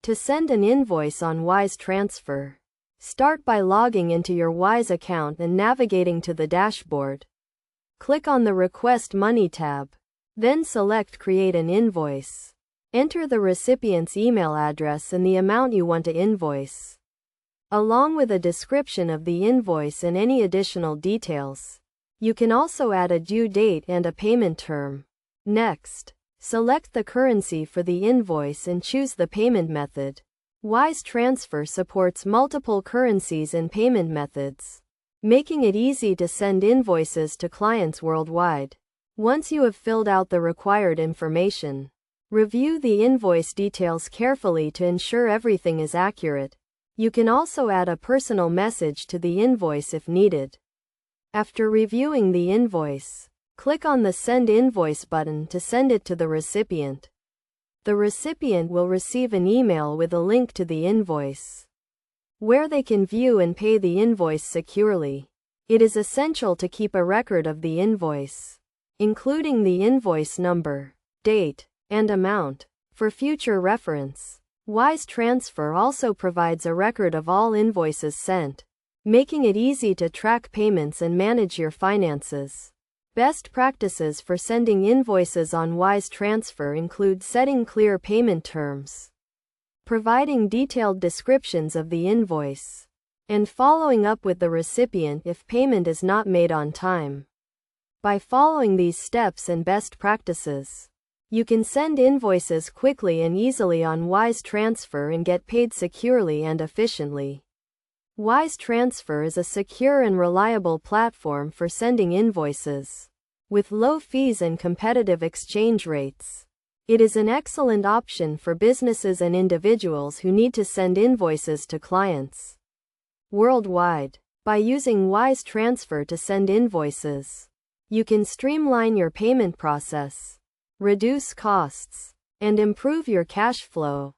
To send an invoice on Wise Transfer, start by logging into your Wise account and navigating to the dashboard. Click on the Request Money tab. Then select Create an Invoice. Enter the recipient's email address and the amount you want to invoice, along with a description of the invoice and any additional details. You can also add a due date and a payment term. Next, select the currency for the invoice and choose the payment method. Wise Transfer supports multiple currencies and payment methods, making it easy to send invoices to clients worldwide. Once you have filled out the required information, review the invoice details carefully to ensure everything is accurate. You can also add a personal message to the invoice if needed. After reviewing the invoice, click on the Send Invoice button to send it to the recipient. The recipient will receive an email with a link to the invoice, where they can view and pay the invoice securely. It is essential to keep a record of the invoice, including the invoice number, date, and amount, for future reference. Wise Transfer also provides a record of all invoices sent, making it easy to track payments and manage your finances. Best practices for sending invoices on Wise Transfer include setting clear payment terms, providing detailed descriptions of the invoice, and following up with the recipient if payment is not made on time. By following these steps and best practices, you can send invoices quickly and easily on Wise Transfer and get paid securely and efficiently. Wise Transfer is a secure and reliable platform for sending invoices. With low fees and competitive exchange rates, it is an excellent option for businesses and individuals who need to send invoices to clients worldwide. By using Wise Transfer to send invoices, you can streamline your payment process, reduce costs, and improve your cash flow.